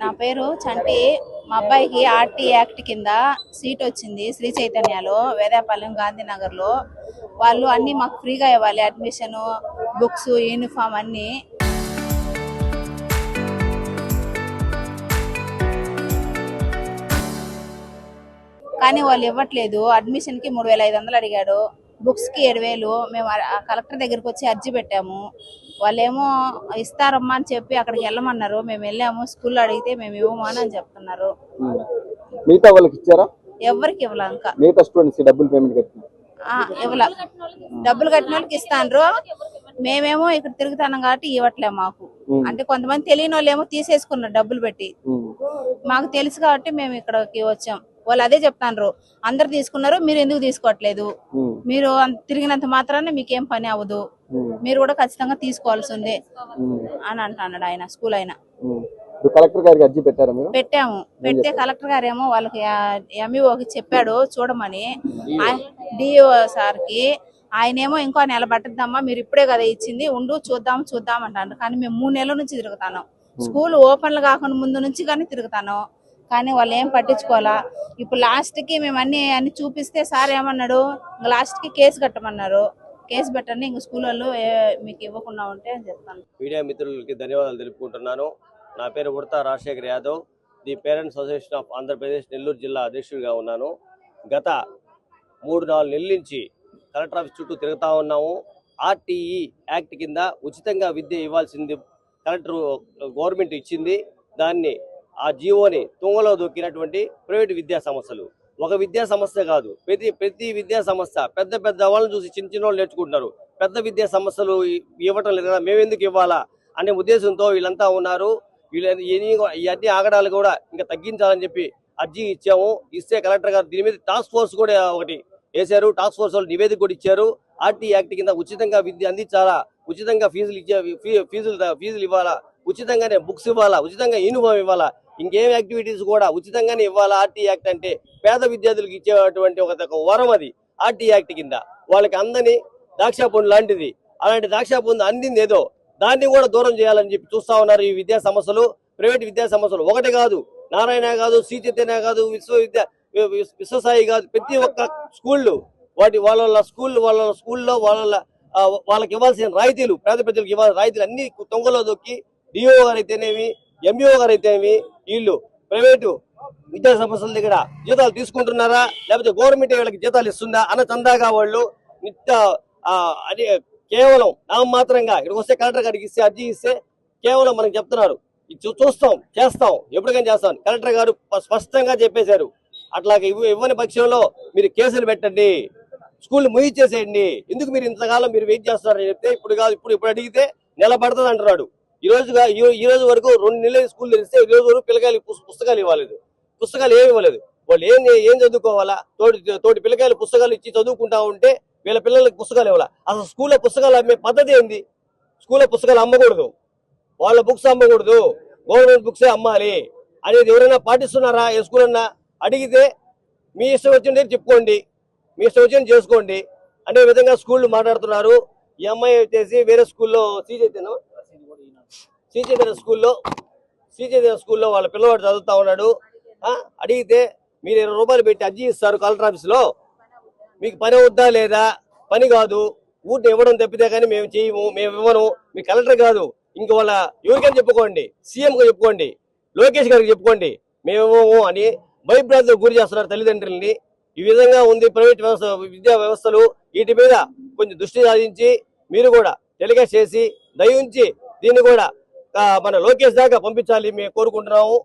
నా పేరు చంటి. మా అబ్బాయికి ఆర్టీ యాక్ట్ కింద సీట్ వచ్చింది శ్రీ చైతన్యలో, వేదాపాలెం, గాంధీనగర్లో. వాళ్ళు అన్ని మాకు ఫ్రీగా ఇవ్వాలి, అడ్మిషన్, బుక్స్, యూనిఫామ్ అన్ని. కానీ వాళ్ళు ఇవ్వట్లేదు. అడ్మిషన్ కి 3,500 అడిగాడు, బుక్స్ కి 7,000. మేము కలెక్టర్ దగ్గరికి వచ్చి అర్జీ పెట్టాము. వాళ్ళేమో ఇస్తారమ్మా అని చెప్పి అక్కడికి వెళ్ళమన్నారు. మేము వెళ్ళాము, స్కూల్లో అడిగితే మేము ఇవ్వము అని చెప్తున్నారు. మిగతా వాళ్ళకి ఇచ్చారా? ఎవరికి ఇవ్వలే. ఇంకా మిగతా స్టూడెంట్స్ డబ్బులు పేమెంట్ కట్టినా ఇవ్వలే. డబ్బులు కట్టిన వాళ్ళకి ఇస్తాండ్రు. మేమేమో ఇక్కడ తిరుగుతున్నాం కాబట్టి ఇవ్వట్లే మాకు. అంటే కొంతమంది తెలియని వాళ్ళు ఏమో తీసేసుకున్నారు డబ్బులు పెట్టి. మాకు తెలుసు కాబట్టి మేము ఇక్కడికి వచ్చాం. వాళ్ళు అదే చెప్తాండ్రు, అందరు తీసుకున్నారు, మీరు ఎందుకు తీసుకోవట్లేదు, మీరు తిరిగినంత మాత్రాన్ని మీకేం పని అవ్వదు, మీరు కూడా ఖచ్చితంగా తీసుకోవాల్సిందే అని అంటున్నాడు ఆయన. స్కూల్ ఆయన కలెక్టర్ గారికి అర్జీ పెట్టారా? పెట్టాము. పెడితే కలెక్టర్ గారేమో వాళ్ళకి ఎంఈఓకి చెప్పాడు చూడమని, డిఓ సార్కి. ఆయనేమో ఇంకో నెల పట్టుద్దమ్మా, మీరు ఇప్పుడే కదా ఇచ్చింది, ఉండు చూద్దాం అంటాను. కానీ మేము 3 నెలల నుంచి తిరుగుతాను. స్కూల్ ఓపెన్లు కాకుండా ముందు నుంచి కానీ తిరుగుతాను. కానీ వాళ్ళు ఏం పట్టించుకోవాలా. ఇప్పుడు లాస్ట్ కి మేము అన్ని చూపిస్తే సార్ ఏమన్నాడు, లాస్ట్ కి కేసు కట్టమన్నారు. కేసు పెట్టండి, ఇంక స్కూల్ వాళ్ళు మీకు ఇవ్వకుండా ఉంటే అని చెప్తాను. మీడియా మిత్రులకి ధన్యవాదాలు తెలుపుకుంటున్నాను. నా పేరు Udatha Rajasekhar Yadav, the parents association of Andhra Pradesh Nellore జిల్లా అధ్యక్షుడిగా ఉన్నాను. గత 3-4 నెలల నుంచి కలెక్టర్ ఆఫీస్ చుట్టూ తిరుగుతూ ఉన్నాము. ఆర్టీఈ యాక్ట్ కింద ఉచితంగా విద్య ఇవ్వాల్సింది కలెక్టర్ గవర్నమెంట్ ఇచ్చింది. దాన్ని ఆ జీవోని తుంగలో దొక్కినటువంటి ప్రైవేట్ విద్యా సంస్థలు, ఒక విద్యా సంస్థ కాదు, ప్రతి విద్యా సంస్థ పెద్ద వాళ్ళని చూసి చిన్న వాళ్ళు నేర్చుకుంటున్నారు. పెద్ద విద్యా సంస్థలు ఇవ్వటం లేదు కదా, మేమెందుకు ఇవ్వాలా అనే ఉద్దేశంతో వీళ్ళంతా ఉన్నారు. ఇవన్నీ ఆగడాలు కూడా ఇంకా తగ్గించాలని చెప్పి అర్జీ ఇచ్చాము. ఇస్తే కలెక్టర్ గారు దీని మీద టాస్క్ ఫోర్స్ కూడా ఒకటి వేశారు. టాస్క్ ఫోర్స్ వాళ్ళు నివేదిక కూడా ఇచ్చారు. ఆర్టీ యాక్ట్ కింద ఉచితంగా విద్య అందించాలా, ఉచితంగా ఫీజులు ఇవ్వాలా, ఉచితంగానే బుక్స్ ఇవ్వాలా, ఉచితంగా యూనిఫామ్ ఇవ్వాలా, ఇంకేం యాక్టివిటీస్ కూడా ఉచితంగానే ఇవ్వాలా. ఆర్టీ యాక్ట్ అంటే పేద విద్యార్థులకు ఇచ్చేటువంటి ఒక వరం అది. ఆర్టీ యాక్ట్ కింద వాళ్ళకి అందని ద్రాక్ష పండు లాంటిది. అలాంటి ద్రాక్ష పండు అందింది ఏదో, దాన్ని కూడా దూరం చేయాలని చెప్పి చూస్తా ఉన్నారు ఈ విద్యా సంస్థలు, ప్రైవేట్ విద్యా సంస్థలు. ఒకటి కాదు, నారాయణ కాదు, శ్రీ చైతన్య కాదు, విశ్వసాయి కాదు, ప్రతి ఒక్క స్కూళ్ళు వాళ్ళ స్కూల్లో వాళ్ళకి ఇవ్వాల్సిన రాయితీలు, పేద ప్రజలకు ఇవ్వాల్సిన రాయితీలు అన్ని తొంగలో దొక్కి డిఓ గారు అయితేనేమి, ఎంఈఓ గారు అయితేనేమి, వీళ్ళు ప్రైవేటు విద్యా సంస్థల దగ్గర జీతాలు తీసుకుంటున్నారా, లేకపోతే గవర్నమెంట్ వీళ్ళకి జీతాలు ఇస్తుందా అన్న చందాగా వాళ్ళు అది కేవలం నామమాత్రంగా ఇక్కడికి వస్తే కలెక్టర్ గారికి ఇస్తే అర్జీ ఇస్తే కేవలం మనకు చెప్తున్నారు చూస్తాం చేస్తాం ఎప్పటికైనా చేస్తాం. కలెక్టర్ గారు స్పష్టంగా చెప్పేశారు, అట్లాగే ఇవ్వని పక్షంలో మీరు కేసులు పెట్టండి, స్కూల్ ముగిచ్చేసేయండి, ఎందుకు మీరు ఇంతకాలం మీరు వెయిట్ చేస్తున్నారని చెప్తే ఇప్పుడు కాదు, ఇప్పుడు అడిగితే నెల పడుతుంది అంటున్నాడు. ఈ రోజు వరకు 2 నెలలు స్కూల్ తెరిస్తే ఈ రోజు వరకు పిల్లకాయలు పుస్తకాలు ఇవ్వలేదు, పుస్తకాలు ఏమి ఇవ్వలేదు. వాళ్ళు ఏం చదువుకోవాలా? తోటి పిల్లకాయలు పుస్తకాలు ఇచ్చి చదువుకుంటా ఉంటే వీళ్ళ పిల్లలకి పుస్తకాలు ఇవ్వాలా? అసలు స్కూల్లో పుస్తకాలు అమ్మే పద్ధతి ఏంది? స్కూల్లో పుస్తకాలు అమ్మకూడదు, వాళ్ళ బుక్స్ అమ్మకూడదు, గవర్నమెంట్ బుక్సే అమ్మాలి అనేది ఎవరైనా పాటిస్తున్నారా? ఏ స్కూల్ అన్నా అడిగితే మీ ఇష్టం వచ్చింది చెప్పుకోండి, మీ ఇష్టం వచ్చింది చేసుకోండి అనే విధంగా స్కూళ్ళు మాట్లాడుతున్నారు. ఈ అమ్మాయి వచ్చేసి వేరే స్కూల్లో శ్రీ చైతన్య స్కూల్లో వాళ్ళ పిల్లవాడు చదువుతా ఉన్నాడు. అడిగితే మీరు 20 రూపాయలు పెట్టి అర్జీ ఇస్తారు కలెక్టర్ ఆఫీస్లో, మీకు పని అవుద్దా లేదా? పని కాదు, ఊరిని ఇవ్వడం తప్పితే కానీ మేము చేయము, మేము ఇవ్వను. మీ కలెక్టర్ కాదు, ఇంక వాళ్ళ ఎవరికైనా చెప్పుకోండి, సీఎంగా చెప్పుకోండి, లోకేష్ గారికి చెప్పుకోండి, మేము ఇవ్వము అని భయభ్రాంతులకు గురి చేస్తున్నారు తల్లిదండ్రులని. ఈ విధంగా ఉంది ప్రైవేట్ విద్యా వ్యవస్థలు. వీటి మీద కొంచెం దృష్టి సాధించి మీరు కూడా టెలికాస్ట్ చేసి దయించి దీన్ని కూడా మన లోకేష్ దాకా పంపించాలి మేము కోరుకుంటున్నాము.